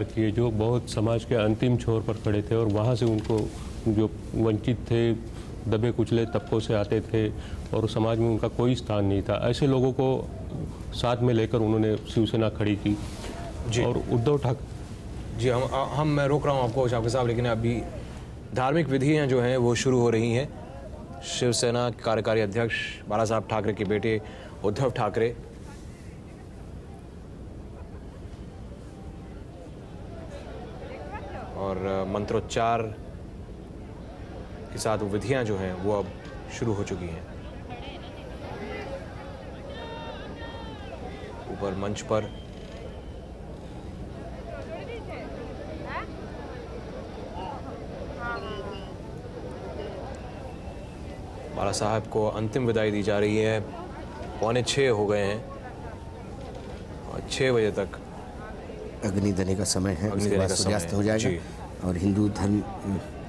किए जो बहुत समाज के अंतिम छोर पर खड़े थे और वहाँ से उनको जो वंचित थे, दबे कुचले तबकों से आते थे और समाज में उनका कोई स्थान नहीं था, ऐसे लोगों को साथ में लेकर उन्होंने शिवसेना खड़ी की। और उद्धव ठाकरे जी, मैं रोक रहा हूँ आपको शावके साहब, लेकिन अभी धार्मिक विधियाँ जो हैं वो शुरू हो रही हैं। शिवसेना कार्यकारी अध्यक्ष बाला साहब ठाकरे के बेटे उद्धव ठाकरे और मंत्रोच्चार के साथ विधियां जो हैं वो अब शुरू हो चुकी हैं। ऊपर मंच पर बाला साहब को अंतिम विदाई दी जा रही है। 5:45 हो गए हैं और 6 बजे तक अग्नि देने का समय है, उसके बाद सूर्यास्त हो जाएगा। और हिंदू धर्म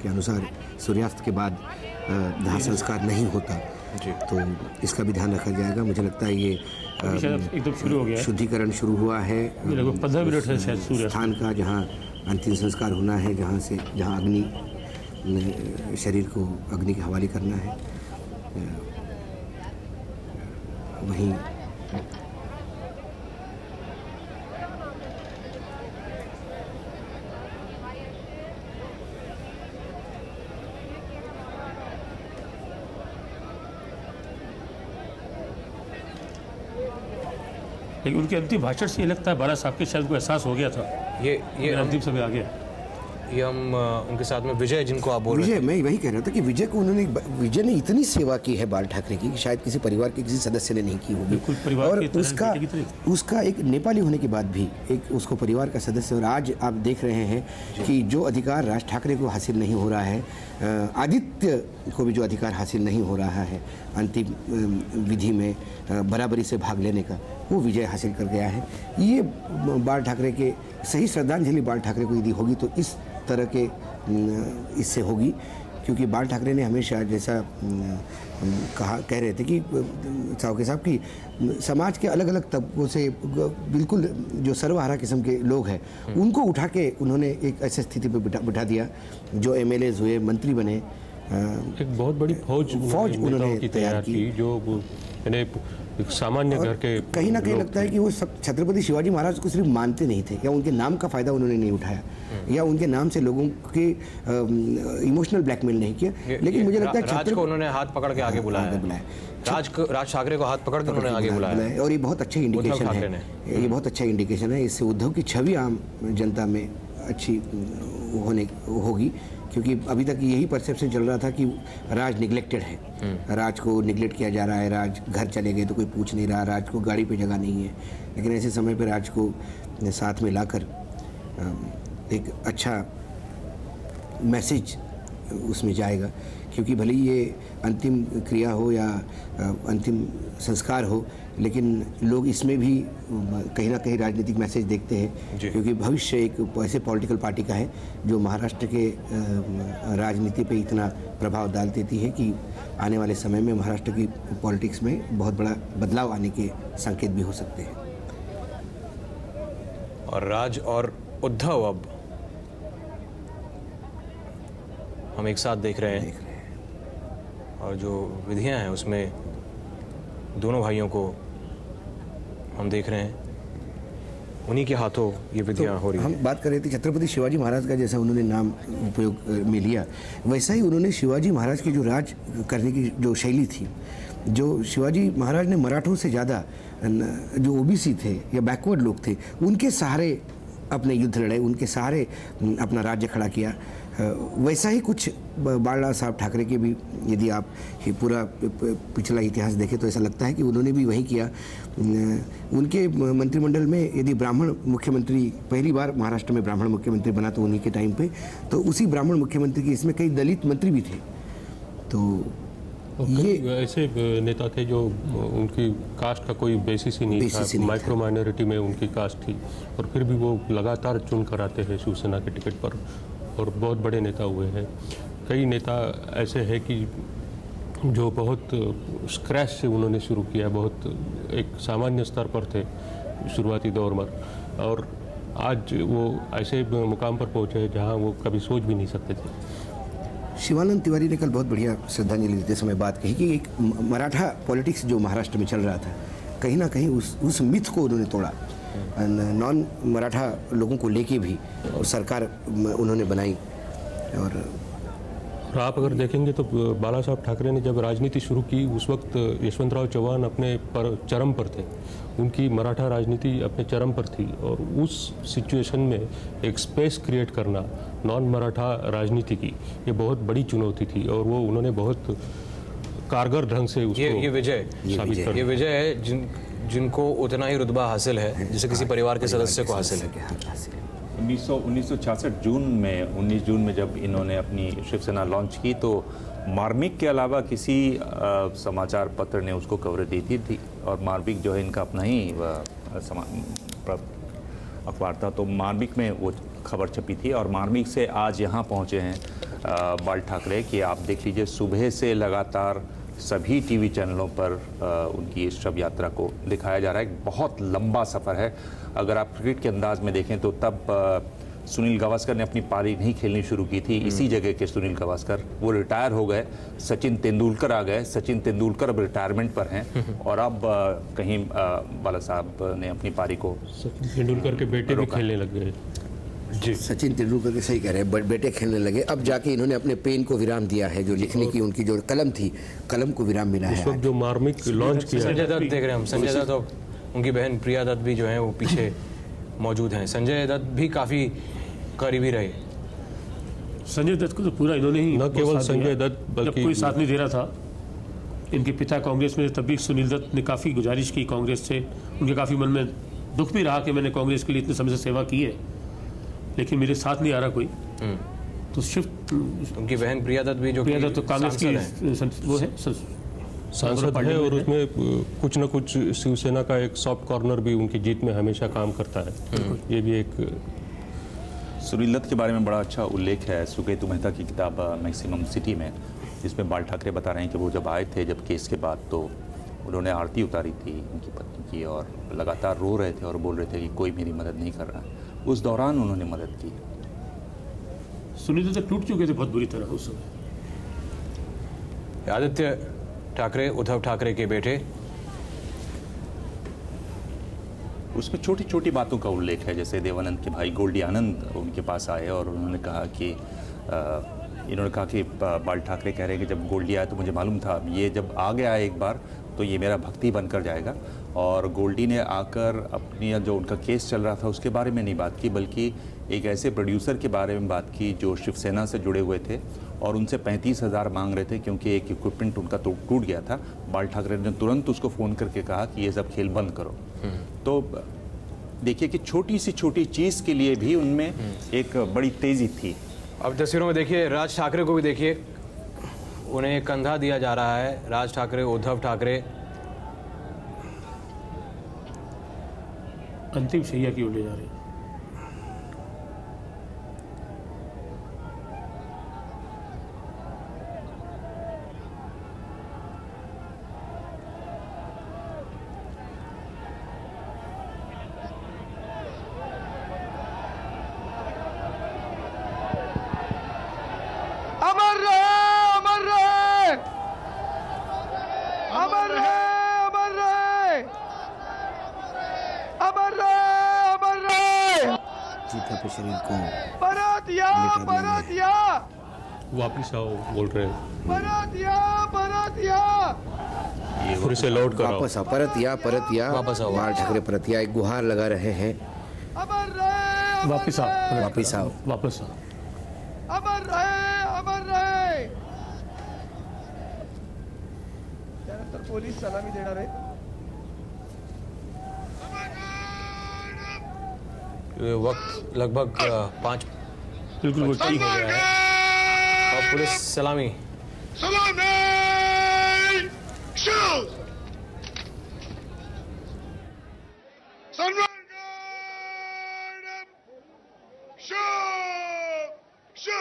के अनुसार सूर्यास्त के बाद दाह संस्कार नहीं होता, तो इसका भी ध्यान रखा जाएगा। मुझे लगता है ये एकदम शुरू हो गया, शुद्धिकरण शुरू हुआ है। 15 मिनट है शायद सूर्यास्त स्थान का जहाँ अंतिम संस्कार होना है, जहाँ अग्नि शरीर को अग्नि के हवाले करना है, वहीं लेकिन उनके अंतिम भाषण से ये लगता है बाला साहब के शायद को एहसास हो गया था ये अंतिम समय आ गया। ये हम उनके साथ में विजय, जिनको आप बोल रहे हैं, मैं वही कह रहा था कि विजय ने इतनी सेवा की है बाल ठाकरे की कि शायद किसी परिवार के किसी सदस्य ने नहीं की होगी। और उसका एक नेपाली होने के बाद भी एक उसको परिवार का सदस्य। और आज आप देख रहे हैं कि जो अधिकार राज ठाकरे को हासिल नहीं हो रहा है, आदित्य को भी जो अधिकार हासिल नहीं हो रहा है अंतिम विधि में बराबरी से भाग लेने का, वो विजय हासिल कर गया है। ये बाल ठाकरे के सही श्रद्धांजलि बाल ठाकरे को यदि होगी तो इस तरह के इससे होगी, क्योंकि बाल ठाकरे ने हमेशा जैसा कह रहे थे कि सावके साहब की समाज के अलग अलग तबकों से बिल्कुल जो सर्वहारा किस्म के लोग हैं उनको उठा के उन्होंने एक ऐसी स्थिति पर बिठा दिया, जो एमएलएज हुए, मंत्री बने, एक बहुत बड़ी फौज उन्होंने तैयार की जो एक सामान्य घर के। कहीं ना कहीं लगता है कि वो छत्रपति शिवाजी महाराज को सिर्फ मानते नहीं थे, या उनके नाम का फायदा उन्होंने नहीं उठाया, या उनके नाम से लोगों के इमोशनल ब्लैकमेल नहीं किया। लेकिन मुझे लगता है राज को उन्होंने हाथ पकड़ के आगे बुलाया, राज ठाकरे को हाथ पकड़ के उन्होंने आगे बुलाया। और ये बहुत अच्छा इंडिकेशन है, ये बहुत अच्छा इंडिकेशन है। इससे उद्धव की छवि आम जनता में अच्छी होगी, क्योंकि अभी तक यही परसेप्शन चल रहा था कि राज निगलेक्टेड है, राज को निगलेक्ट किया जा रहा है, राज घर चले गए तो कोई पूछ नहीं रहा, राज को गाड़ी पे जगह नहीं है। लेकिन ऐसे समय पे राज को साथ में लाकर एक अच्छा मैसेज उसमें जाएगा, क्योंकि भले ही ये अंतिम क्रिया हो या अंतिम संस्कार हो, लेकिन लोग इसमें भी कहीं ना कहीं राजनीतिक मैसेज देखते हैं, क्योंकि भविष्य एक ऐसे पॉलिटिकल पार्टी का है जो महाराष्ट्र के राजनीति पे इतना प्रभाव डाल देती है कि आने वाले समय में महाराष्ट्र की पॉलिटिक्स में बहुत बड़ा बदलाव आने के संकेत भी हो सकते हैं। और राज और उद्धव अब हम एक साथ देख रहे हैं, और जो विधियां हैं उसमें दोनों भाइयों को हम देख रहे हैं, उन्हीं के हाथों ये विधियां हो रही हैं। हम बात कर रहे थे छत्रपति शिवाजी महाराज का, जैसा उन्होंने नाम उपयोग में लिया, वैसा ही उन्होंने शिवाजी महाराज की जो राज करने की जो शैली थी, जो शिवाजी महाराज ने मराठों से ज़्यादा जो ओबीसी थे या बैकवर्ड लोग थे उनके सहारे अपने युद्ध लड़े, उनके सहारे अपना राज्य खड़ा किया। वैसा ही कुछ बाला साहब ठाकरे के भी, यदि आप ये पूरा पिछला इतिहास देखें तो ऐसा लगता है कि उन्होंने भी वही किया। उनके मंत्रिमंडल में यदि ब्राह्मण मुख्यमंत्री, पहली बार महाराष्ट्र में ब्राह्मण मुख्यमंत्री बना तो उन्हीं के टाइम पे, तो उसी ब्राह्मण मुख्यमंत्री के इसमें कई दलित मंत्री भी थे। तो ये ऐसे नेता थे जो उनकी कास्ट का कोई बेसिस ही नहीं था, माइक्रो माइनॉरिटी में उनकी कास्ट थी, और फिर भी वो लगातार चुन कर आते हैं शिवसेना के टिकट पर और बहुत बड़े नेता हुए हैं। कई नेता ऐसे हैं कि जो बहुत स्क्रैच से उन्होंने शुरू किया, बहुत एक सामान्य स्तर पर थे शुरुआती दौर में, और आज वो ऐसे मुकाम पर पहुंचे हैं जहां वो कभी सोच भी नहीं सकते थे। शिवानंद तिवारी ने कल बहुत बढ़िया श्रद्धांजलि देते समय बात कही कि एक मराठा पॉलिटिक्स जो महाराष्ट्र में चल रहा था, कहीं ना कहीं उस मिथ को उन्होंने तोड़ा। नॉन मराठा लोगों को लेके भी और सरकार उन्होंने बनाई। और आप अगर देखेंगे तो बाला साहब ठाकरे ने जब राजनीति शुरू की उस वक्त यशवंतराव चौहान अपने चरम पर थे, उनकी मराठा राजनीति अपने चरम पर थी, और उस सिचुएशन में एक स्पेस क्रिएट करना नॉन मराठा राजनीति की ये बहुत बड़ी चुनौती थी, और वो उन्होंने बहुत कारगर ढंग से उसको ये विजय साबित कर। ये विजय है जिनको उतना ही रुतबा हासिल है जैसे किसी परिवार के सदस्य को हासिल है। 1966 19 जून में जब इन्होंने अपनी शिवसेना लॉन्च की तो मार्मिक के अलावा किसी समाचार पत्र ने उसको कवरेज दी थी और मार्मिक जो है इनका अपना ही अखबार था, तो मार्मिक में वो खबर छपी थी। और मार्मिक से आज यहाँ पहुँचे हैं बाल ठाकरे कि आप देख लीजिए सुबह से लगातार सभी टीवी चैनलों पर उनकी इस शव यात्रा को दिखाया जा रहा है। एक बहुत लंबा सफ़र है। अगर आप क्रिकेट के अंदाज में देखें तो तब सुनील गावस्कर ने अपनी पारी नहीं खेलनी शुरू की थी। इसी जगह के सुनील गावस्कर वो रिटायर हो गए, सचिन तेंदुलकर आ गए। सचिन तेंदुलकर अब रिटायरमेंट पर हैं और अब कहीं बाला साहब ने अपनी पारी को सचिन तेंदुलकर के बेटे भी खेलने लग गए। जी, सचिन तेंदुलकर के सही कह रहे हैं, बेटे खेलने लगे। अब जाके इन्होंने अपने पेन को विराम दिया है, जो लिखने की उनकी जो कलम थी, कलम को विराम मिला है। उस वक्त जो मार्मिक लॉन्च किया, संजय दत्त देख रहे हैं हम। संजय दत्त और उनकी बहन प्रिया दत्त भी जो है वो पीछे मौजूद हैं। संजय दत्त भी काफ़ी करीबी रहे। संजय दत्त को तो पूरा इन्होंने ही न केवल संजय दत्त जब बल्कि कोई साथ नहीं दे रहा था, इनके पिता कांग्रेस में, तब भी सुनील दत्त ने काफ़ी गुजारिश की कांग्रेस से। उनके काफ़ी मन में दुख भी रहा कि मैंने कांग्रेस के लिए इतने समय से सेवा की है लेकिन मेरे साथ नहीं आ रहा कोई। तो शिफ्ट उनकी बहन प्रिया दत्त भी जो प्रिया दत्त तो कांग्रेस की वो है सांसद है, और उसमें कुछ न कुछ शिवसेना का एक सॉफ्ट कॉर्नर भी उनकी जीत में हमेशा काम करता है। ये भी एक सुनील दत्त के बारे में बड़ा अच्छा उल्लेख है सुकेतु मेहता की किताब मैक्सिमम सिटी में, जिसमें बाल ठाकरे बता रहे हैं कि वो जब आए थे जब केस के बाद, तो उन्होंने आरती उतारी थी उनकी पत्नी की और लगातार रो रहे थे और बोल रहे थे कि कोई मेरी मदद नहीं कर रहा। उस दौरान उन्होंने मदद की। सुनील दत्त टूट चुके थे बहुत बुरी तरह उस समय। आदित्य ठाकरे उद्धव ठाकरे के बेटे, उसमें छोटी छोटी बातों का उल्लेख है, जैसे देवानंद के भाई गोल्डी आनंद उनके पास आए और उन्होंने कहा कि बाल ठाकरे कह रहे हैं कि जब गोल्डी आया तो मुझे मालूम था ये जब आ गया एक बार तो ये मेरा भक्ति बनकर जाएगा। और गोल्डी ने आकर अपनी जो उनका केस चल रहा था उसके बारे में नहीं बात की, बल्कि एक ऐसे प्रोड्यूसर के बारे में बात की जो शिवसेना से जुड़े हुए थे और उनसे 35,000 मांग रहे थे क्योंकि एक इक्विपमेंट उनका टूट गया था। बाल ठाकरे ने तुरंत उसको फ़ोन करके कहा कि ये सब खेल बंद करो। तो देखिए कि छोटी सी छोटी चीज़ के लिए भी उनमें एक बड़ी तेज़ी थी। अब तस्वीरों में देखिए राज ठाकरे को भी देखिए, उन्हें कंधा दिया जा रहा है। राज ठाकरे, उद्धव ठाकरे अंतिम शैया की ओर ले जा रहे हैं। अमर रहे, अमर रहे, अमर रहे, अमर रहे, अमर रहे, अमर रहे। जीता पे शरीर को बरातिया, बरातिया, वापिस आओ बोल रहे हैं, बरातिया, बरातिया। फिर से लौट कर आओ। वापस आओ, परत या वापस आओ। बाल ठाकरे परत या एक गुहार लगा रहे हैं। अमर रहे, वापिस आओ, वापिस आओ, वापस आओ। अमर रहे, अमर रहे। त्यानंतर पोलीस सलामी देणार आहेत। वक्त लगभग 5 बिल्कुल वो ठीक हो गया है। और पुलिस सलामी। सलामी शो सन्मान शो शो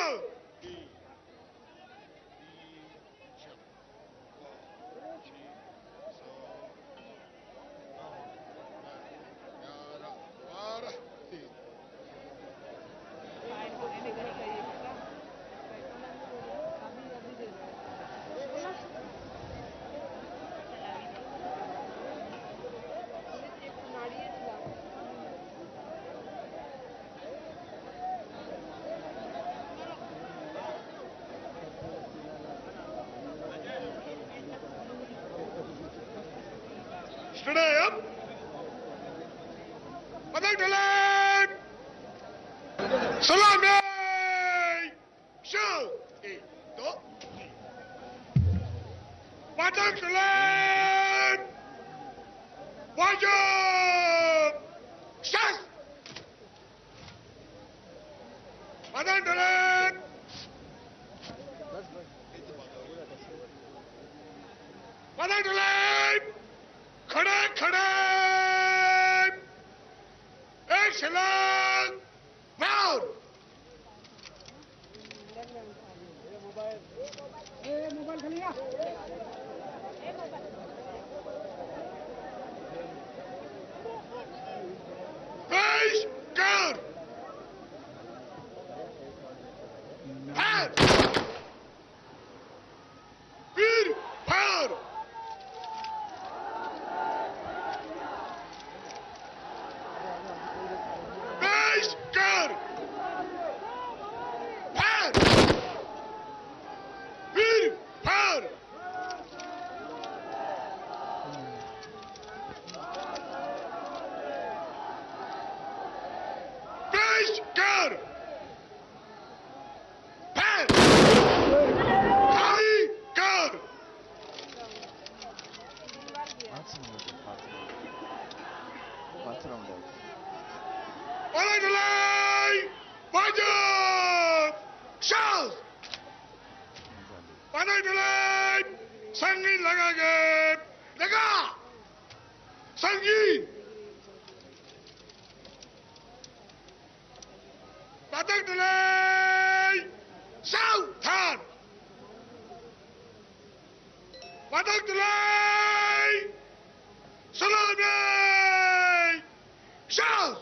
खड़े अब पतंग डले सलामी शूट 1 2 पतंग डले वाजब शस पतंग डले पतंग डले खड़े खड़े एक छलांग मार पेश कर फायर वीर फायर पेश कर फायर वीर फायर पेश कर फायर खाली कर पलट लाई वाजब शास पलट लाई संगीत लगा के लगा संगीत पतंग डलाई सावधान पतंग डलाई सलामी शास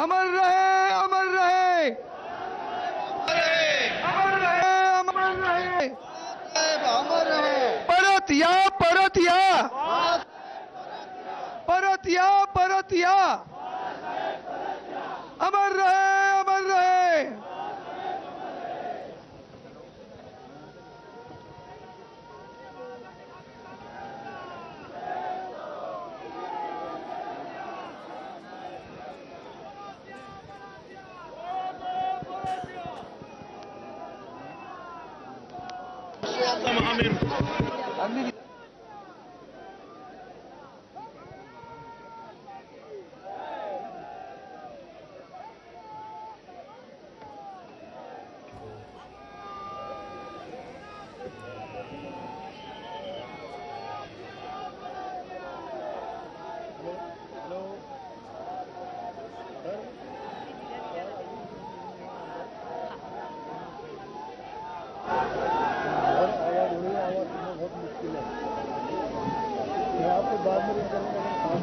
अमर रहे, अमर रहे, अमर रहे, अमर रहे, अमर रहे। परत या, परत या, परत या, परत या, अमर रहे, अमर रहे।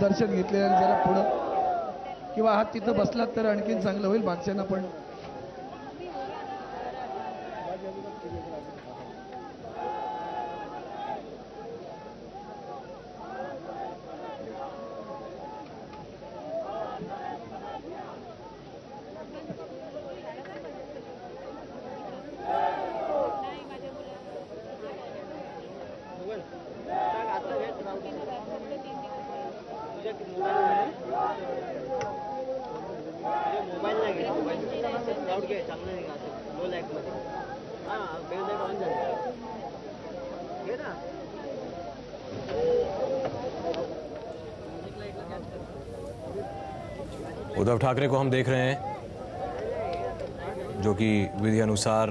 दर्शन घेतलेलं जरा पुढं किंवा हात तिथं बसलात तर आणखीन चांगलं होईल मागच्यांना पण. उद्धव ठाकरे को हम देख रहे हैं जो कि विधि अनुसार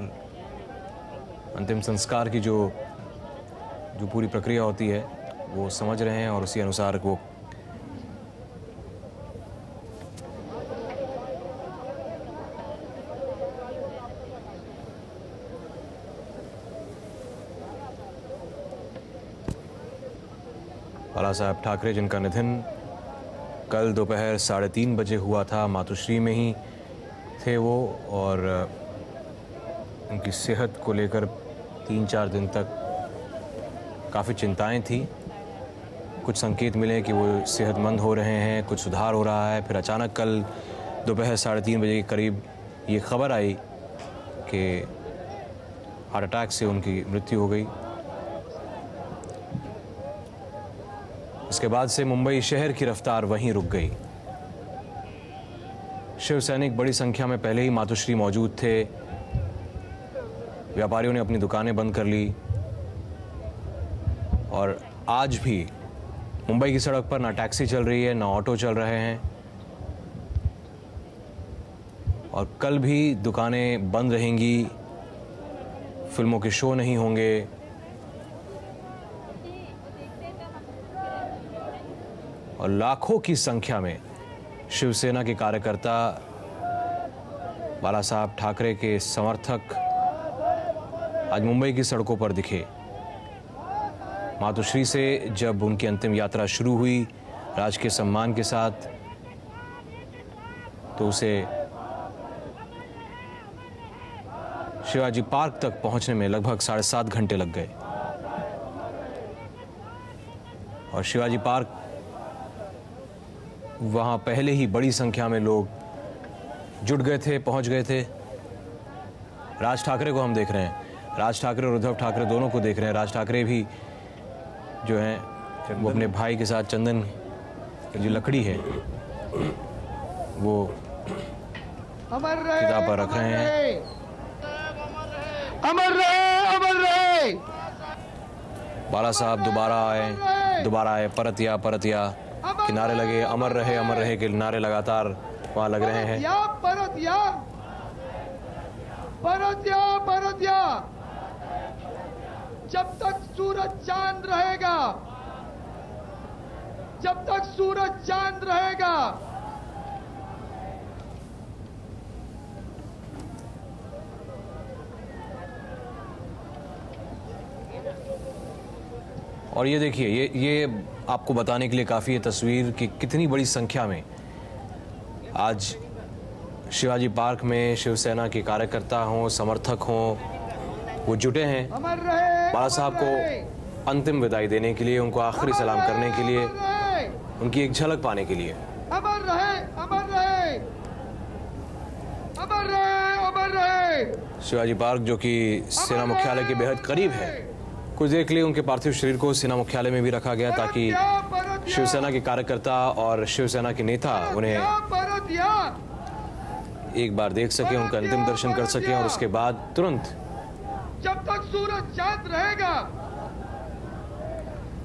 अंतिम संस्कार की जो पूरी प्रक्रिया होती है वो समझ रहे हैं और उसी अनुसार वो बाला साहब ठाकरे जिनका निधन कल दोपहर 3:30 बजे हुआ था, मातुश्री में ही थे वो और उनकी सेहत को लेकर 3-4 दिन तक काफ़ी चिंताएं थी। कुछ संकेत मिले कि वो सेहतमंद हो रहे हैं, कुछ सुधार हो रहा है, फिर अचानक कल दोपहर 3:30 बजे के करीब ये खबर आई कि हार्ट अटैक से उनकी मृत्यु हो गई। इसके बाद से मुंबई शहर की रफ्तार वहीं रुक गई। शिव सैनिक बड़ी संख्या में पहले ही मातुश्री मौजूद थे। व्यापारियों ने अपनी दुकानें बंद कर ली और आज भी मुंबई की सड़क पर ना टैक्सी चल रही है, ना ऑटो चल रहे हैं और कल भी दुकानें बंद रहेंगी, फिल्मों के शो नहीं होंगे। और लाखों की संख्या में शिवसेना के कार्यकर्ता, बाला साहब ठाकरे के समर्थक आज मुंबई की सड़कों पर दिखे। मातुश्री से जब उनकी अंतिम यात्रा शुरू हुई राजकीय सम्मान के साथ, तो उसे शिवाजी पार्क तक पहुंचने में लगभग 7.5 घंटे लग गए और शिवाजी पार्क वहां पहले ही बड़ी संख्या में लोग जुट गए थे, पहुंच गए थे। राज ठाकरे को हम देख रहे हैं, राज ठाकरे और उद्धव ठाकरे दोनों को देख रहे हैं। राज ठाकरे भी जो हैं वो अपने भाई के साथ चंदन की जो लकड़ी है वो किताब पर रख रहे हैं। अमर रहे, अमर रहे। बाला साहब दोबारा आए, परतिया किनारे लगे, अमर रहे के नारे लगातार वहां लग रहे हैं। परतिया, परतिया, परतिया। जब तक सूरज चांद रहेगा, जब तक सूरज चांद रहेगा, और ये देखिए, ये आपको बताने के लिए काफ़ी है तस्वीर कि कितनी बड़ी संख्या में आज शिवाजी पार्क में शिवसेना के कार्यकर्ता हों, समर्थक हों, वो जुटे हैं अमर रहे, बाला साहब को अंतिम विदाई देने के लिए, उनको आखिरी सलाम करने के लिए, उनकी एक झलक पाने के लिए। अमर रहे, अमर रहे, अमर रहे, अमर रहे। शिवाजी पार्क जो कि सेना मुख्यालय के बेहद करीब है, कुछ देर के लिए उनके पार्थिव शरीर को सेना मुख्यालय में भी रखा गया ताकि शिवसेना के कार्यकर्ता और शिवसेना के नेता उन्हें एक बार देख सकें, उनका अंतिम दर्शन कर सकें और उसके बाद तुरंत जब तक सूरज चांद रहेगा,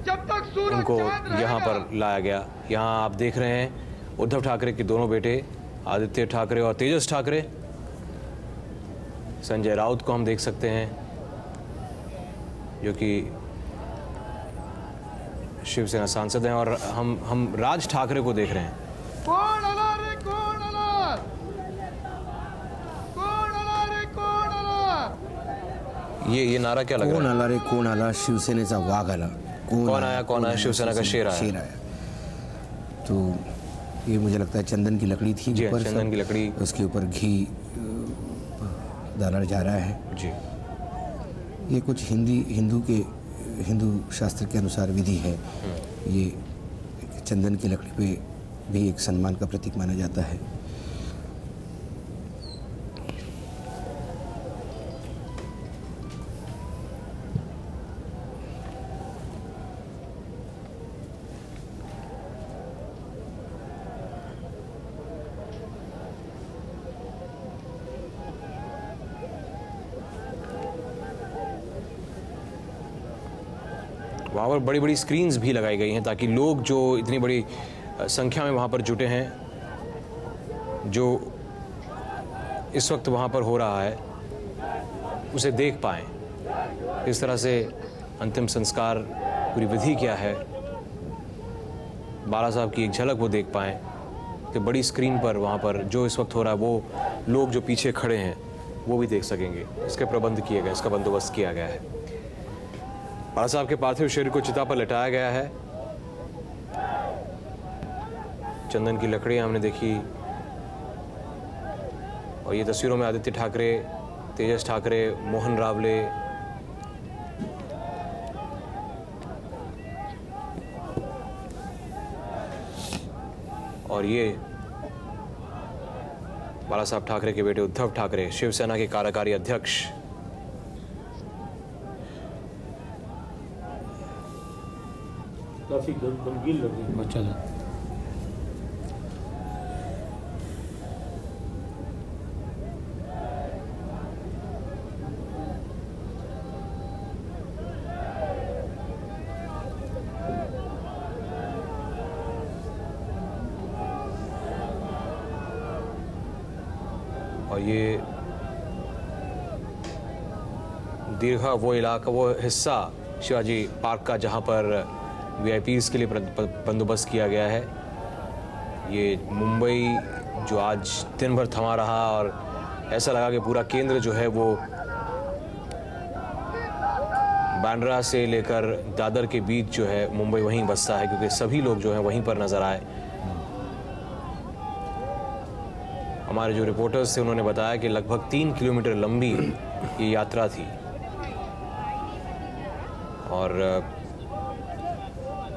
जब तक सूरज उनको चांद रहेगा। यहाँ पर लाया गया। यहाँ आप देख रहे हैं उद्धव ठाकरे के दोनों बेटे आदित्य ठाकरे और तेजस ठाकरे। संजय राउत को हम देख सकते हैं जो कि शिवसेना सांसद हैं, और हम राज ठाकरे को देख रहे हैं। कौन अला रे, कौन अला, कौन अला रे, कौन अला। ये नारा क्या लग कोण रहा है? आला रे कोण आला, शिवसेनेचा वाघ आला। कौन आया, कौन आया, शिवसेना का शेर आया। शेर आया। तो ये मुझे लगता है चंदन की लकड़ी थी जी, ऊपर, चंदन की लकड़ी, उसके ऊपर घी डाला जा रहा है जी। ये कुछ हिंदू शास्त्र के अनुसार विधि है। ये चंदन की लकड़ी पे भी एक सम्मान का प्रतीक माना जाता है। वहाँ पर बड़ी बड़ी स्क्रीन्स भी लगाई गई हैं ताकि लोग जो इतनी बड़ी संख्या में वहाँ पर जुटे हैं, जो इस वक्त वहाँ पर हो रहा है, उसे देख पाएँ। इस तरह से अंतिम संस्कार, पूरी विधि क्या है, बाला साहब की एक झलक वो देख पाएँ कि बड़ी स्क्रीन पर वहाँ पर जो इस वक्त हो रहा है वो लोग जो पीछे खड़े हैं वो भी देख सकेंगे। इसके प्रबंध किए गए, इसका बंदोबस्त किया गया है। बाला साहब के पार्थिव शरीर को चिता पर लटाया गया है। चंदन की लकड़ियां हमने देखी, और ये तस्वीरों में आदित्य ठाकरे, तेजस ठाकरे, मोहन रावले, और ये बाला साहब ठाकरे के बेटे उद्धव ठाकरे, शिवसेना के कार्यकारी अध्यक्ष। काफी गमगीन लग रही है। बहुत ज्यादा। और ये दीर्घा वो इलाका, वो हिस्सा शिवाजी पार्क का जहां पर वीआईपीज़ के लिए बंदोबस्त किया गया है। ये मुंबई जो आज दिन भर थमा रहा, और ऐसा लगा कि पूरा केंद्र जो है वो बांद्रा से लेकर दादर के बीच जो है मुंबई वहीं बसता है, क्योंकि सभी लोग जो हैं वहीं पर नजर आए। हमारे जो रिपोर्टर्स थे उन्होंने बताया कि लगभग 3 किलोमीटर लंबी ये यात्रा थी, और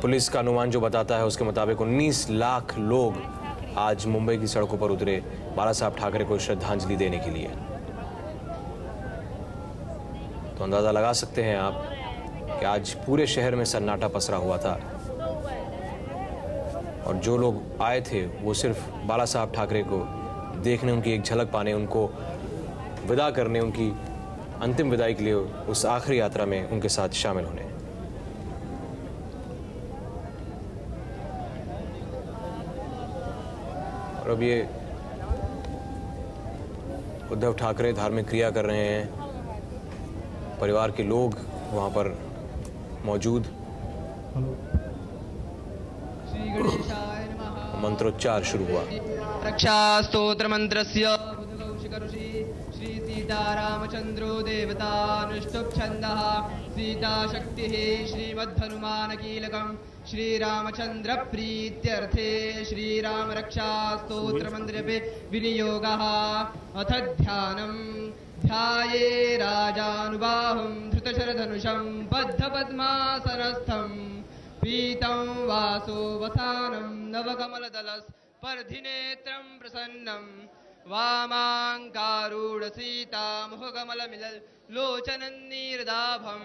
पुलिस का अनुमान जो बताता है उसके मुताबिक 19 लाख लोग आज मुंबई की सड़कों पर उतरे बाला साहब ठाकरे को श्रद्धांजलि देने के लिए। तो अंदाजा लगा सकते हैं आप कि आज पूरे शहर में सन्नाटा पसरा हुआ था, और जो लोग आए थे वो सिर्फ बाला साहब ठाकरे को देखने, उनकी एक झलक पाने, उनको विदा करने, उनकी अंतिम विदाई के लिए उस आखिरी यात्रा में उनके साथ शामिल होने। और अब ये उद्धव ठाकरे धार्मिक क्रिया कर रहे हैं, परिवार के लोग वहां पर मौजूद, मंत्रोच्चार शुरू हुआ। रक्षा स्तोत्र मंत्रस्य बुधकौशिक ऋषि श्री सीतारामचंद्रो देवता अनुष्टुप छंदः सीताशक्तिः श्रीमद्धनुमानकीलकम् श्रीरामचन्द्रप्रीत्यर्थे श्रीरामरक्षास्तोत्रमन्दिरे विनियोगः। अथ ध्यानम् ध्याये राजानुबाहुं धृतशरधनुषं बद्धपद्मासनस्थम् पीतं वासोवसानं नवकमलदलस्पर्धिनेत्रं प्रसन्नं वामाङ्कारूढसीतामुखकमलमिलल्लोचनन्नीरदाभं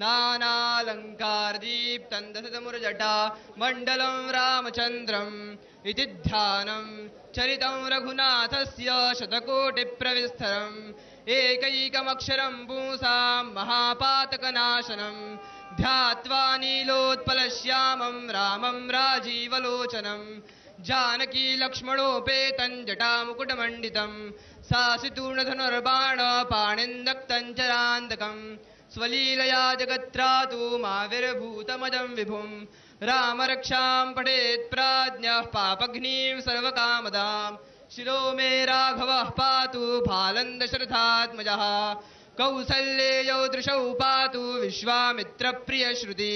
नानालङ्कारदीप्तं दशतमुरजटा मण्डलं रामचन्द्रम् इति ध्यानं चरितं रघुनाथस्य शतकोटिप्रविस्तरम् एकैकमक्षरं पुंसां महापातकनाशनं ध्यात्वा नीलोत्पलश्यामं रामं राजीवलोचनं जानकी लक्ष्मणोपेतं जटामुकुटमण्डितं सासितूर्णधनुर्बाणपाणिन्दक्तं चरान्तकं स्वलीलया जगत्रातु माविर्भूतमजं विभुं रामरक्षां पठेत् प्राज्ञः पापघ्नीं सर्वकामदां शिरो मे राघवः पातु भालन्दशरथात्मजः कौसल्येयौ दृशौ पातु विश्वामित्रप्रियश्रुति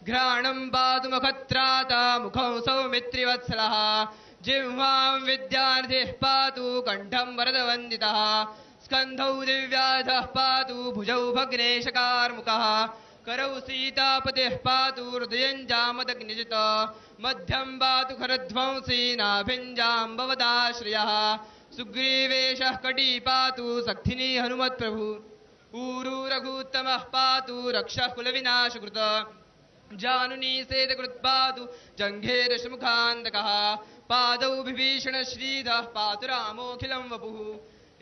घ्राणं पातु मुखत्राता मुखौ सौमित्रिवत्सलः जिह्वां विद्यानिधिः पातु कण्ठं वरदवन्दितः स्कन्धौ दिव्याधः पातु भुजौ भग्नेशकार्मुकः करौ सीतापतिः पातु हृदयं जामदग्निजित मध्यं पातु खरध्वंसी नाभिञ्जाम्बवदाश्रयः सुग्रीवेशः कटी पातु सक्थिनी हनुमत्प्रभु ऊरू रघुत्तमः पातु रक्षः कुलविनाशकृत जानुनी सेतकृत्पातु जङ्घे दशमुखान्तकः पादौ विभीषण श्रीधः पातु रामोऽखिलं वपुः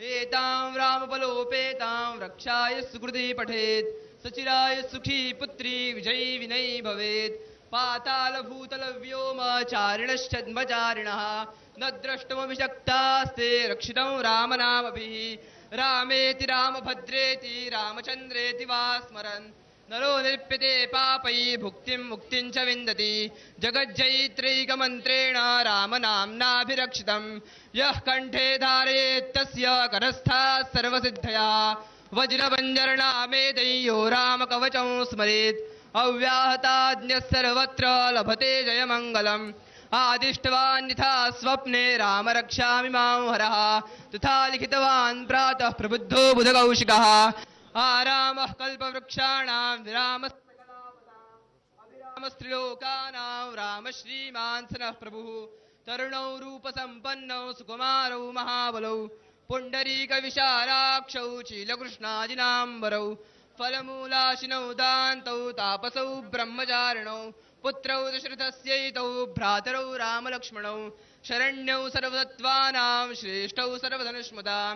एतां रामबलोपेतां रक्षाय सुकृति पठेत् सचिराय सुखी पुत्री विजयी विनयी भवेत् पाताल भूतल व्योमचारिणश्चद्मचारिणः न द्रष्टुमभिशक्तास्ते रक्षितं रामनामभिः रामेति रामभद्रेति रामचन्द्रेति वा स्मरन् नरो निप्यते पापैः भुक्तिं मुक्तिं च विन्दति जगज्जयित्रैकमन्त्रेण रामनाम्नाभिरक्षितं यः कण्ठे धारयेत् तस्य करस्थाः सर्वसिद्धयः वज्रवञ्जरनामेतयो रामकवचं स्मरेत् अव्याहताज्ञः सर्वत्र लभते जयमङ्गलम् आदिष्टवान् यथा स्वप्ने रामरक्षामि मां हरः तथा लिखितवान् प्रातः प्रबुद्धो बुधकौशिकः आरामः कल्पवृक्षाणां विरामस्त्रिलोकानां राम श्रीमान् सनः प्रभुः तरुणौ रूपसम्पन्नौ सुकुमारौ महाबलौ पुण्डरीकविशालाक्षौ चीलकृष्णाजिनाम्बरौ फलमूलाशिनौ दान्तौ तापसौ ब्रह्मचारिणौ पुत्रौ दशरथस्यैतौ भ्रातरौ रामलक्ष्मणौ शरण्यौ सर्वसत्त्वानां श्रेष्ठौ सर्वधनुष्मदां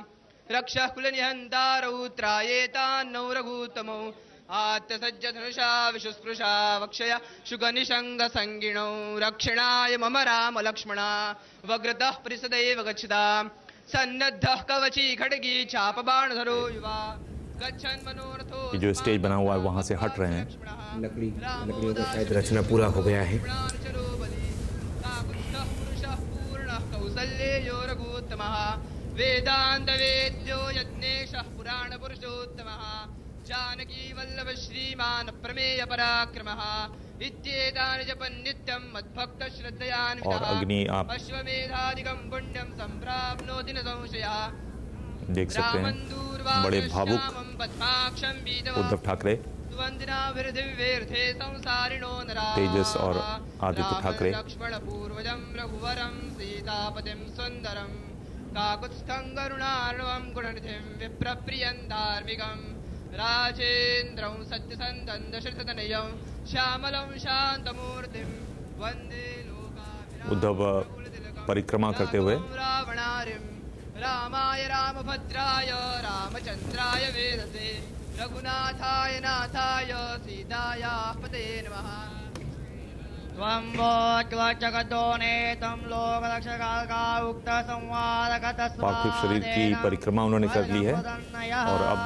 रक्षः कुलनिहन्तारौ त्रायेतान्नौ रघुत्तमौ आत्मसज्जधनुषा विशुस्पृशा वक्षया शुकनिषङ्गसङ्गिणौ रक्षणाय मम रामलक्ष्मणा वग्रतः परिसदैव गच्छताम् सन्नद्धः कवची खड्गी चापबाणधरो युवा गच्छन् मनोरथो। ये जो स्टेज बना हुआ है वहाँ से हट रहे हैं। लकड़ियों का शायद रचना पूरा हो गया है। कौसल्येयो रघुत्तमः वेदान्तवेद्यो यज्ञेशः पुराणपुरुषोत्तमः जानकी वल्लभ श्रीमान् प्रमेय पराक्रमः इत्येतानि जपन् नित्यं मद्भक्त श्रद्धयान्वितः और अग्नि आप अश्वमेधादिकं पुण्यं सम्प्राप्नोति न संशयः। देख सकते हैं बड़े भावुक उद्धव ठाकरे, तेजस और आदित्य ठाकरे। लक्ष्मण पूर्वजं रघुवरं सीतापतिं सुन्दरं काकुत्स्थं करुणार्णवं गुणनिधिं विप्रप्रियं धार्मिकं राजेन्द्रं सत्यसन्तं दशरथतनयं श्यामलं शान्तमूर्तिं वन्दे उद्धव परिक्रमा करते हुए रावणारिं रामाय रामभद्राय रामचन्द्राय वेदसे रघुनाथाय नाथाय सीतायाः पते नमः। त्वं वोक्वचगदोनेतं लोकलक्षकालका उक्तसंवादकतस्मात् पार्थिव शरीर की परिक्रमा उन्होंने कर ली है और अब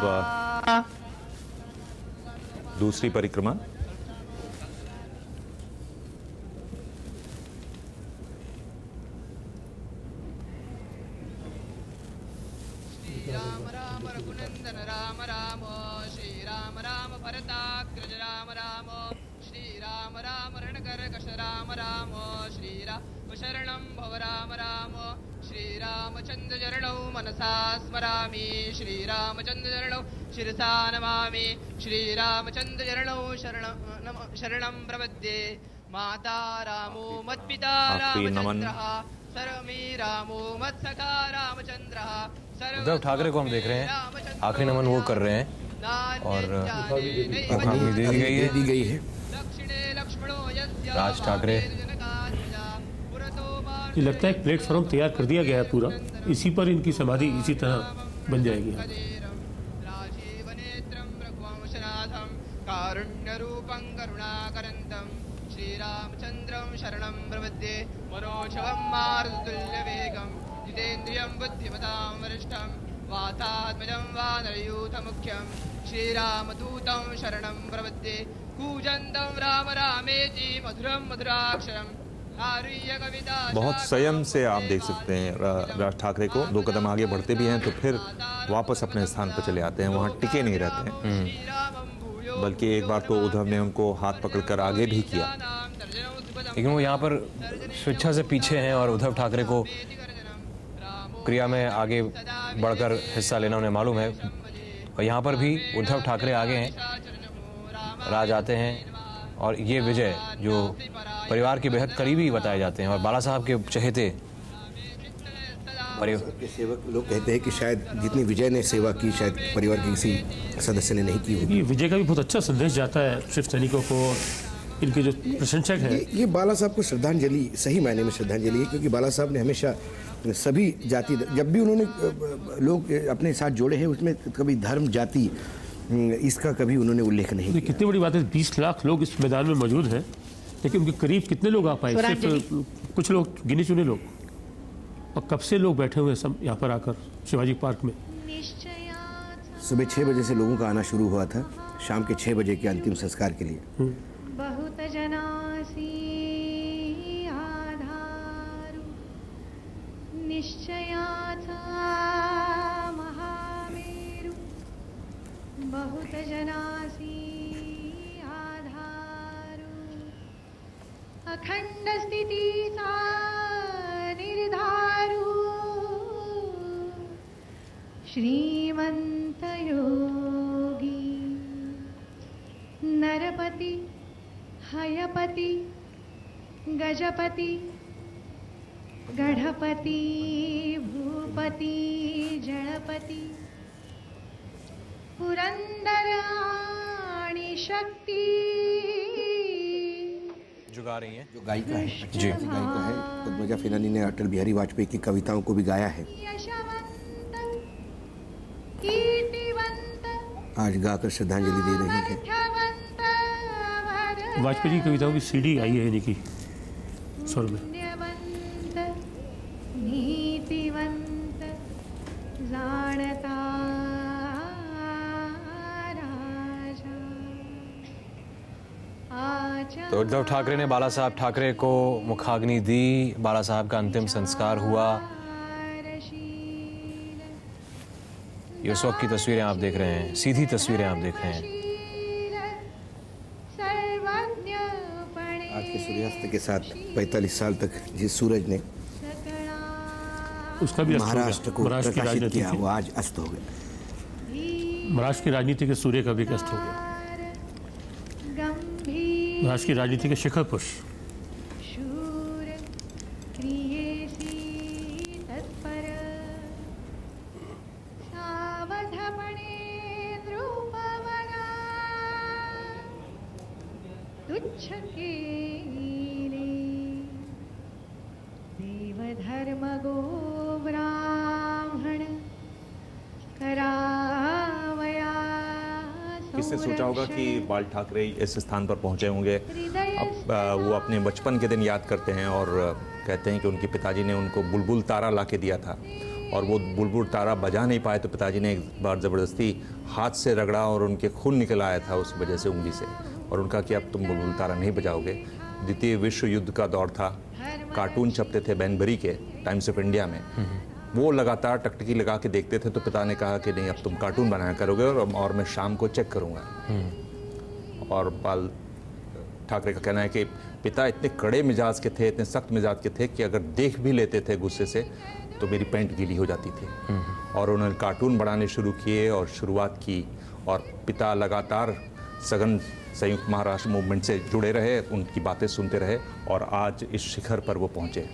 दूसरी परिक्रमा। राम राम रघुनंदन राम राम श्री राम राम राम भरताग्रज राम राम श्रीराम राम रणकर्कश राम राम श्रीराम शरणं भव राम राम श्रीरामचन्द्र चरणौ मनसा स्मरामि श्रीरामचन्द्र चरणौ शिरसा नमामि श्रीरामचन्द्र चरणौ शरणं प्रपद्ये माता रामो मत्पिता रामचन्द्रः सर्वमे रामो मत्सखा रामचन्द्रः। उद्धव ठाकरे को हम देख रहे हैं, आखिरी नमन वो कर रहे हैं और मुखाग्नि दे दी गई है। राज ठाकरे, ये लगता है एक प्लेटफॉर्म तैयार कर दिया गया है पूरा, इसी पर इनकी समाधि इसी तरह बन जाएगी। कारुण्यरूपं करुणाकरन्तं श्रीरामचन्द्रं शरणं प्रपद्ये मनोजवं मारुतुल्यवेगं जितेन्द्रियं बुद्धिमतां वरिष्ठं वातात्मजं वानरयूथमुख्यं श्रीरामदूतं शरणं प्रपद्ये कूजन्तं राम रामेति मधुरं मधुराक्षरम्। बहुत संयम से आप देख सकते हैं राज ठाकरे को, 2 कदम आगे बढ़ते भी हैं तो फिर वापस अपने स्थान पर चले आते हैं, वहाँ टिके नहीं रहते हैं। बल्कि एक बार तो उद्धव ने उनको हाथ पकड़कर आगे भी किया, लेकिन वो यहाँ पर स्वेच्छा से पीछे हैं और उद्धव ठाकरे को क्रिया में आगे बढ़कर हिस्सा लेना उन्हें मालूम है। और यहाँ पर भी उद्धव ठाकरे आगे हैं, राज आते हैं और ये विजय जो परिवार के बेहद करीबी बताए जाते हैं और बाला साहब के चहेते के सेवक लोग कहते हैं कि शायद जितनी विजय ने सेवा की शायद परिवार के किसी सदस्य ने नहीं की होगी। विजय का भी बहुत अच्छा संदेश जाता है सिर्फ सैनिकों को, इनके जो प्रशंसक हैं। ये बाला साहब को श्रद्धांजलि, सही मायने में श्रद्धांजलि है, क्योंकि बाला साहब ने हमेशा सभी जाति, जब भी उन्होंने लोग अपने साथ जोड़े हैं उसमें कभी धर्म जाति इसका कभी उन्होंने उल्लेख नहीं किया। कितनी बड़ी बात है, 20 लाख लोग इस मैदान में मौजूद हैं, लेकिन उनके करीब कितने लोग आ पाए? सिर्फ कुछ लोग, गिने चुने लोग। और कब से लोग बैठे हुए हैं सब यहाँ पर आकर शिवाजी पार्क में। सुबह 6 बजे से लोगों का आना शुरू हुआ था, शाम के 6 बजे के अंतिम संस्कार के लिए। बहुत जनासी आधारु निश्चयाचा महामेरु बहुत जनासी आधारु अखंड स्थितीचा निर्धारू श्रीमंत योगी नरपति हयपति गजपति गढ़पति भूपति जड़पति पुरंदराणी शक्ति जो गा रही हैं, जो गायिका है, जी गायिका है पद्मजा फेनानी ने अटल बिहारी वाजपेयी की कविताओं को भी गाया है। आज गाकर श्रद्धांजलि दे रही है। वाजपेयी की कविताओं की सीडी आई है इनकी स्वर में। नीतिवंत जानता राजा। तो उद्धव ठाकरे ने बाला साहब ठाकरे को मुखाग्नि दी, बाला साहब का अंतिम संस्कार हुआ। ये उस वक्त की तस्वीरें आप देख रहे हैं, सीधी तस्वीरें आप देख रहे हैं। आज के सूर्यास्त के साथ 45 साल तक जिस सूरज ने उसका भी महाराष्ट्र को प्रकाशित किया, वो आज अस्त हो गया। महाराष्ट्र की राजनीति के सूर्य का भी अस्त हो गया। महाराष्ट्र की राजनीति के शिखर पुरुष देवधर्म गो ब्राह्मण करावया। किसने सोचा होगा कि बाल ठाकरे इस स्थान पर पहुंचे होंगे। अब वो अपने बचपन के दिन याद करते हैं और कहते हैं कि उनके पिताजी ने उनको बुलबुल तारा ला के दिया था और वो बुलबुल तारा बजा नहीं पाए तो पिताजी ने एक बार ज़बरदस्ती हाथ से रगड़ा और उनके खून निकल आया था उस वजह से, उंगली से, और उनका कि अब तुम बुलबुल तारा नहीं बजाओगे। द्वितीय विश्व युद्ध का दौर था, कार्टून छपते थे बैनबरी के, टाइम्स ऑफ इंडिया में, वो लगातार टकटकी लगा के देखते थे, तो पिता ने कहा कि नहीं अब तुम कार्टून बनाया करोगे और मैं शाम को चेक करूँगा। और बाल ठाकरे का कहना है कि पिता इतने कड़े मिजाज के थे, इतने सख्त मिजाज के थे कि अगर देख भी लेते थे गुस्से से तो मेरी पैंट गीली हो जाती थी। और उन्होंने कार्टून बनाने शुरू किए और शुरुआत की, और पिता लगातार सघन संयुक्त महाराष्ट्र मूवमेंट से जुड़े रहे, उनकी बातें सुनते रहे और आज इस शिखर पर वो पहुंचे।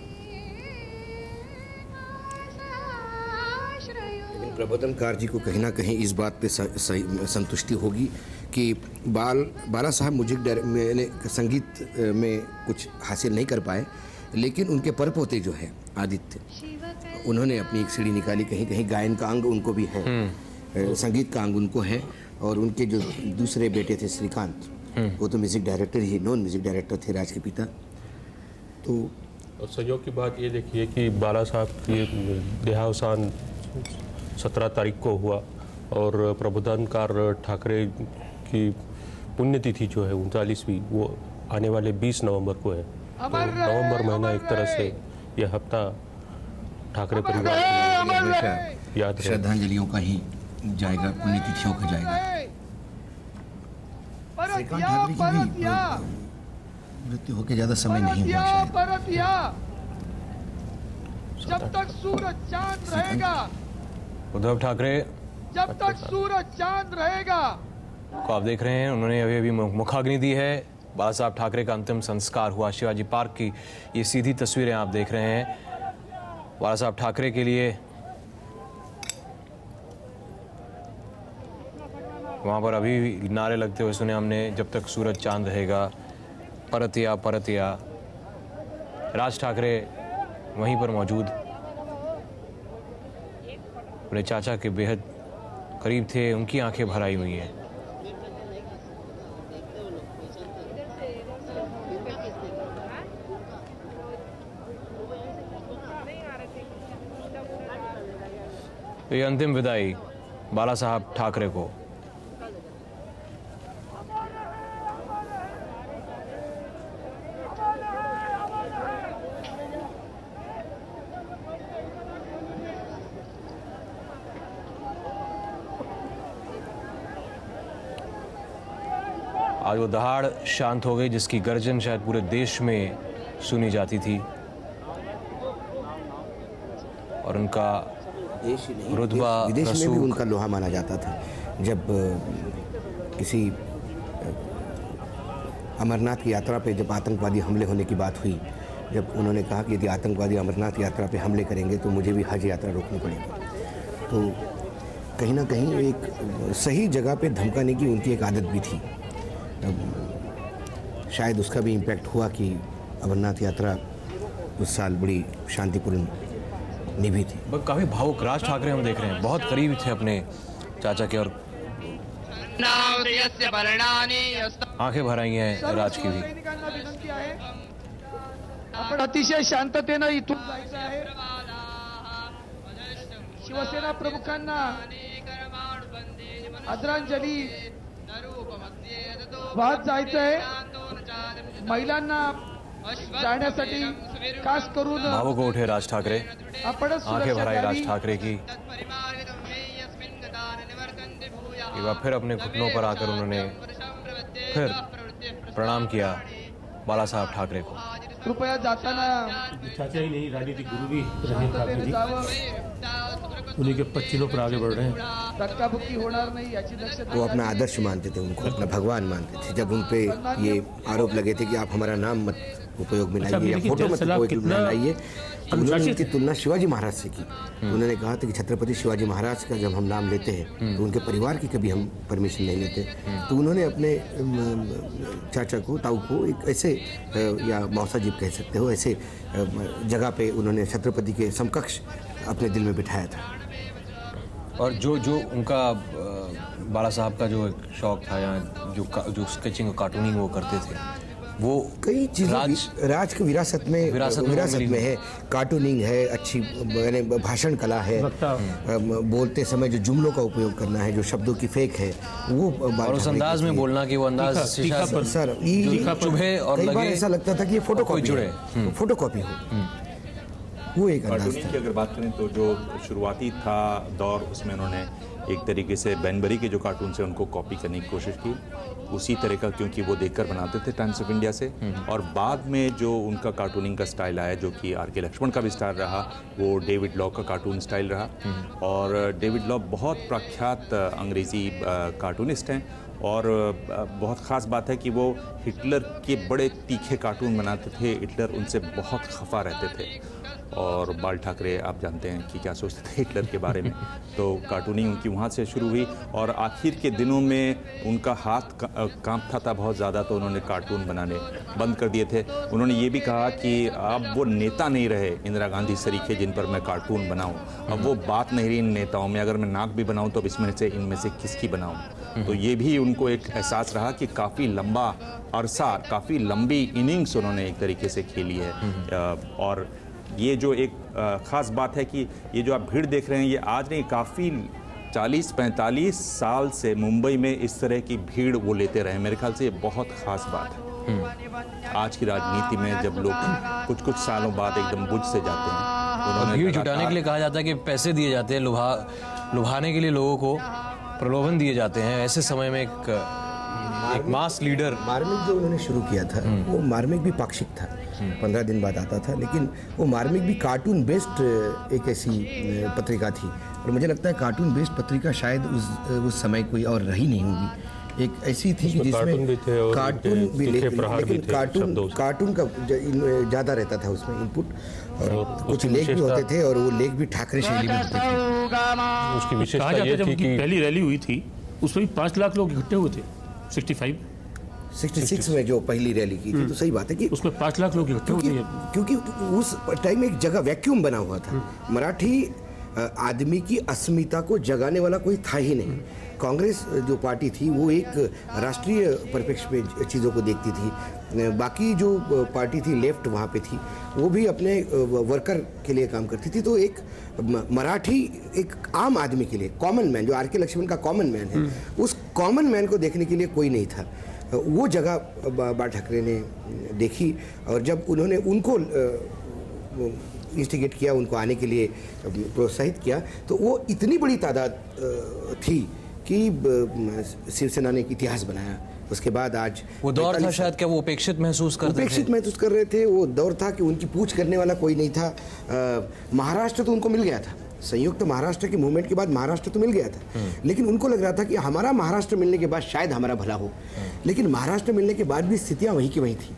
प्रबोधनकार जी को कहीं ना कहीं इस बात पे संतुष्टि होगी कि बाला साहब मैंने संगीत में कुछ हासिल नहीं कर पाए, लेकिन उनके परपोते जो है आदित्य, उन्होंने अपनी एक सीढ़ी निकाली। कहीं कहीं गायन का अंग उनको भी है, संगीत का अंग उनको है। और उनके जो दूसरे बेटे थे श्रीकांत, वो तो म्यूजिक डायरेक्टर ही, नॉन म्यूजिक डायरेक्टर थे राज के पिता। तो और संयोग की बात ये देखिए कि बाला साहब की देहावसान 17 तारीख को हुआ और प्रबोधनकार ठाकरे की पुण्यतिथि जो है 39वीं, वो आने वाले 20 नवंबर को है। तो नवंबर महीना एक तरह से यह हफ्ता ठाकरे परिवार को याद श्रद्धांजलियों का ही जाएगा, पुण्यतिथियों का जाएगा। श्रीकांत ठाकरे की भी मृत्यु होके ज्यादा समय नहीं हुआ शायद। जब तक सूरज चांद रहेगा, उद्धव ठाकरे जब तक सूरज चांद रहेगा को आप देख रहे हैं, उन्होंने अभी अभी मुखाग्नि दी है। बाला साहब ठाकरे का अंतिम संस्कार हुआ शिवाजी पार्क की ये सीधी तस्वीरें आप देख रहे हैं। बाला साहब ठाकरे के लिए वहां पर अभी भी नारे लगते हुए सुने हमने, जब तक सूरज चांद रहेगा, परतिया परतिया। राज ठाकरे वहीं पर मौजूद, अपने चाचा के बेहद करीब थे, उनकी आंखें भर आई हुई हैं। तो ये अंतिम विदाई बाला साहब ठाकरे को। आज वो दहाड़ शांत हो गई जिसकी गर्जन शायद पूरे देश में सुनी जाती थी, और उनका देश ही नहीं, रुतबा विदेश में भी उनका लोहा माना जाता था। जब किसी अमरनाथ की यात्रा पे जब आतंकवादी हमले होने की बात हुई, जब उन्होंने कहा कि यदि आतंकवादी अमरनाथ यात्रा पे हमले करेंगे तो मुझे भी हज यात्रा रोकनी पड़ेगी, तो कहीं ना कहीं एक सही जगह पे धमकाने की उनकी एक आदत भी थी। शायद उसका भी इम्पैक्ट हुआ कि अमरनाथ यात्रा उस साल बड़ी शांतिपूर्ण निभी थी। काफी भावुक राज ठाकरे हम देख रहे हैं, बहुत करीब थे अपने चाचा के, और आंखें भर आई हैं राज की भी। सैनिकांना विनंती आहे, आपण अतिशय शांततेनं इथून जायचं आहे। शिवसेना प्रमुखांना आदरांजली वाहत जायचं आहे। महिलांना जाण्यासाठी खास करून भावुक उठे राज ठाकरे, आपणच आंखें भराई राज ठाकरे की। एक बार फिर अपने घुटनों पर आकर उन्होंने फिर प्रणाम किया बाला साहब ठाकरे को। कृपया जाताना चाचा ही नहीं, राजनीतिक गुरु भी रहे ठाकरे जी, जावं, उन्हीं के पच्चीनों पर आगे बढ़ रहे हैं। धक्काबुक्की होणार नाही याची दक्षता वो अपना आदर्श मानते थे, उनको अपना भगवान मानते थे। जब उन पे ये आरोप लगे थे कि आप हमारा नाम मत उपयोग में लाइए या फोटो मत उपयोग में लाइए, तो उन्होंने उनकी तुलना शिवाजी महाराज से की। उन्होंने कहा था कि छत्रपति शिवाजी महाराज का जब हम नाम लेते हैं तो उनके परिवार की कभी हम परमिशन नहीं लेते। तो उन्होंने अपने चाचा को, ताऊ को एक ऐसे या मौसा जी कह सकते हो, ऐसे जगह पे उन्होंने छत्रपति के समकक्ष अपने दिल में बिठाया था। और जो उनका बाला साहब का जो एक शौक था, या जो स्केचिंग और कार्टूनिंग वो करते थे, वो कई चीज़ें राज की विरासत में है। कार्टूनिंग है, अच्छी भाषण कला है, बोलते समय जो जुमलों का उपयोग करना है, जो शब्दों की फेक है, वो और उस अंदाज में बोलना कि वो अंदाज सर चुभे और कई लगे, बार ऐसा लगता था कि ये फोटोकॉपी जुड़े फोटोकॉपी हो। वो एक अंदाज कार्टूनिंग की था। अगर बात करें तो जो शुरुआती था दौर, उसमें उन्होंने एक तरीके से बैनबरी के जो कार्टून से उनको कॉपी करने की कोशिश की, उसी तरह का, क्योंकि वो देखकर बनाते थे टाइम्स ऑफ इंडिया से। और बाद में जो उनका कार्टूनिंग का स्टाइल आया, जो कि आर के लक्ष्मण का भी स्टाइल रहा, वो डेविड लॉ का कार्टून स्टाइल रहा। और डेविड लॉ बहुत प्रख्यात अंग्रेज़ी कार्टूनिस्ट हैं, और बहुत ख़ास बात है कि वो हिटलर के बड़े तीखे कार्टून बनाते थे। हिटलर उनसे बहुत खफा रहते थे, और बाल ठाकरे आप जानते हैं कि क्या सोचते थे हिटलर के बारे में। तो कार्टूनिंग उनकी वहाँ से शुरू हुई, और आखिर के दिनों में उनका हाथ कांपता था बहुत ज़्यादा, तो उन्होंने कार्टून बनाने बंद कर दिए थे। उन्होंने ये भी कहा कि अब वो नेता नहीं रहे इंदिरा गांधी सरीखे जिन पर मैं कार्टून बनाऊं, अब वो बात नहीं रही इन नेताओं में। अगर मैं नाक भी बनाऊं तो अब इनमें से किसकी बनाऊं। तो ये भी उनको एक एहसास रहा कि काफ़ी लंबा अरसा, काफ़ी लंबी इनिंग्स उन्होंने एक तरीके से खेली है। और ये जो एक ख़ास बात है कि ये जो आप भीड़ देख रहे हैं, ये आज नहीं, काफ़ी 40-45 साल से मुंबई में इस तरह की भीड़ वो लेते रहे। मेरे ख्याल से ये बहुत ख़ास बात है आज की राजनीति में, जब लोग कुछ सालों बाद एकदम बुझ से जाते हैं। और भीड़ जुटाने के लिए कहा जाता है कि पैसे दिए जाते हैं, लुभाने के लिए लोगों को प्रलोभन दिए जाते हैं। ऐसे समय में एक मास लीडर। मार्मिक जो उन्होंने शुरू किया था, वो मार्मिक भी पाक्षिक था, 15 दिन बाद आता था, लेकिन वो मार्मिक भी कार्टून बेस्ड एक ऐसी पत्रिका थी। और मुझे लगता है कार्टून बेस्ड पत्रिका शायद उस समय कोई और रही नहीं होगी। एक ऐसी थी कि जिसमें कार्टून भी, लेकिन कार्टून का ज़्यादा रहता था उसमें इनपुट, और कुछ लेख भी होते थे, और वो लेख भी ठाकरे शैली में होते थे। उसकी विशेषता ये थी कि पहली रैली हुई थी, उसमें भी 5 लाख लोग इकट्ठे हुए थे। 66 में जो पहली रैली की थी, तो सही बात है कि उसमें 5 लाख लोग इकट्ठे हुए थे, क्योंकि उस टाइम में एक जगह वैक्यूम बना हुआ था। मराठी आदमी की अस्मिता को जगाने वाला कोई था ही नहीं। कांग्रेस जो पार्टी थी वो एक राष्ट्रीय परिप्रेक्ष्य में चीज़ों को देखती थी, बाकी जो पार्टी थी लेफ्ट वहाँ पे थी, वो भी अपने वर्कर के लिए काम करती थी। तो एक मराठी एक आम आदमी के लिए, कॉमन मैन, जो आर के लक्ष्मण का कॉमन मैन है, उस कॉमन मैन को देखने के लिए कोई नहीं था। वो जगह बाल ठाकरे ने देखी, और जब उन्होंने उनको इंस्टिगेट किया, उनको आने के लिए प्रोत्साहित किया, तो वो इतनी बड़ी तादाद थी कि शिवसेना ने एक इतिहास बनाया। उसके बाद आज वो दौर था शायद, क्या वो उपेक्षित महसूस कर रहे थे। वो दौर था कि उनकी पूछ करने वाला कोई नहीं था। महाराष्ट्र तो उनको मिल गया था, संयुक्त महाराष्ट्र के मूवमेंट के बाद महाराष्ट्र तो मिल गया था, लेकिन उनको लग रहा था कि हमारा महाराष्ट्र मिलने के बाद शायद हमारा भला हो। लेकिन महाराष्ट्र मिलने के बाद भी स्थितियाँ वहीं की वहीं थी।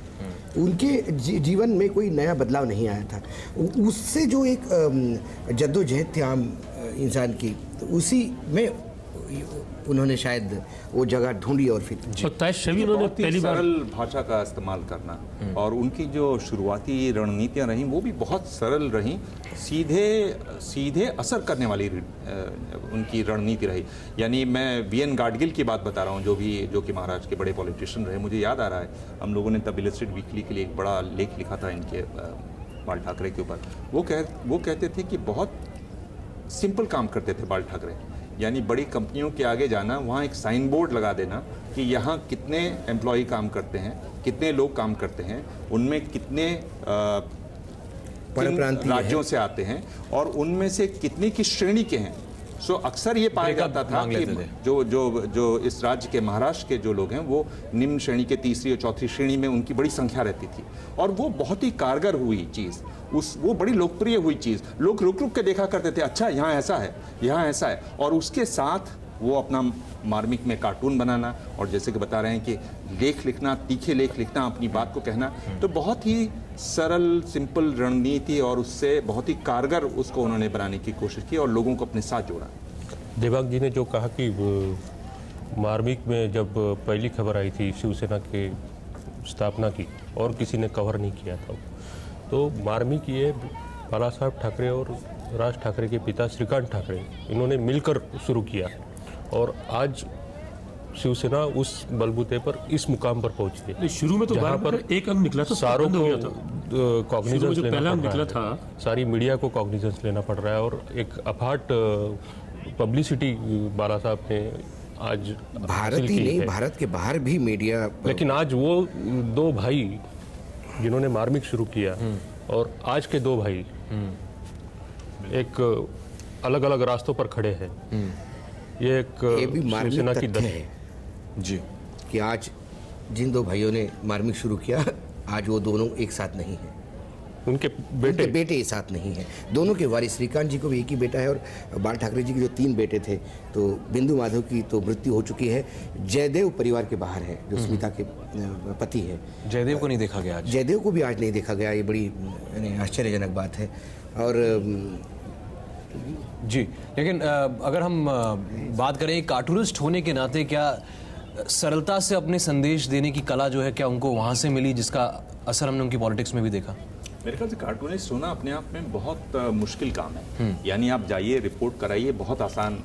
उनके जीवन में कोई नया बदलाव नहीं आया था। उससे जो एक जद्दोजहद थी आम इंसान की, तो उसी में उन्होंने शायद वो जगह ढूंढी। और फिर उन्होंने पहली बार सरल भाषा का इस्तेमाल करना, और उनकी जो शुरुआती रणनीतियां रहीं वो भी बहुत सरल रहीं, सीधे असर करने वाली उनकी रणनीति रही। यानी मैं वीएन गाडगिल की बात बता रहा हूँ, जो कि महाराष्ट्र के बड़े पॉलिटिशियन रहे। मुझे याद आ रहा है, हम लोगों ने तब इलस्ट्रेटेड वीकली के लिए एक बड़ा लेख लिखा था इनके बाल ठाकरे के ऊपर। वो कहते थे कि बहुत सिंपल काम करते थे बाल ठाकरे, यानी बड़ी कंपनियों के आगे जाना, वहाँ एक साइन बोर्ड लगा देना कि यहाँ कितने एम्प्लॉय काम करते हैं, कितने लोग काम करते हैं, उनमें कितने राज्यों से आते हैं, और उनमें से कितने की श्रेणी के हैं। सो अक्सर ये पाया जाता था कि जो इस राज्य के, महाराष्ट्र के जो लोग हैं, वो निम्न श्रेणी के, तीसरी और चौथी श्रेणी में उनकी बड़ी संख्या रहती थी। और वो बहुत ही कारगर हुई चीज़, वो बड़ी लोकप्रिय हुई चीज़। लोग रुक के देखा करते थे, अच्छा यहाँ ऐसा है, यहाँ ऐसा है। और उसके साथ वो अपना मार्मिक में कार्टून बनाना, और जैसे कि बता रहे हैं कि लेख लिखना, तीखे लेख लिखना, अपनी बात को कहना, तो बहुत ही सरल सिंपल रणनीति, और उससे बहुत ही कारगर उसको उन्होंने बनाने की कोशिश की और लोगों को अपने साथ जोड़ा। देवांग जी ने जो कहा कि मार्मिक में जब पहली खबर आई थी शिवसेना के स्थापना की, और किसी ने कवर नहीं किया था, तो मार्मिक ये बाला साहब ठाकरे और राज ठाकरे के पिता श्रीकांत ठाकरे, इन्होंने मिलकर शुरू किया, और आज शिवसेना उस बलबूते पर इस मुकाम पर पहुंची है। शुरू में तो जहाँ पर एक अंक निकला था, सारों को कॉग्निजेंस लेना पड़ रहा था, सारी मीडिया को कॉग्निजेंस लेना पड़ रहा है, और एक अफाट पब्लिसिटी बाला साहब ने आज भारत ही नहीं, भारत के बाहर भी मीडिया। लेकिन आज वो दो भाई जिन्होंने मार्मिक शुरू किया, और आज के दो भाई एक अलग अलग रास्तों पर खड़े हैं। ये एक ये भी मार्मिक शिवसेना की तथ्य है जी कि आज जिन दो भाइयों ने मार्मिक शुरू किया, आज वो दोनों एक साथ नहीं हैं। उनके उनके बेटे एक साथ नहीं हैं। दोनों के वारिस, श्रीकांत जी को भी एक ही बेटा है और बाल ठाकरे जी के जो 3 बेटे थे, तो बिंदु माधव की तो मृत्यु हो चुकी है। जयदेव परिवार के बाहर है, जो स्मिता के पति है। जयदेव को नहीं देखा गया आज। जयदेव को भी आज नहीं देखा गया, ये बड़ी यानी आश्चर्यजनक बात है। और जी, लेकिन अगर हम बात करें कार्टूनिस्ट होने के नाते, क्या सरलता से अपने संदेश देने की कला जो है, क्या उनको वहाँ से मिली जिसका असर हमने उनकी पॉलिटिक्स में भी देखा? मेरे ख्याल से कार्टूनिस्ट होना अपने आप में बहुत मुश्किल काम है। यानी आप जाइए, रिपोर्ट कराइए, बहुत आसान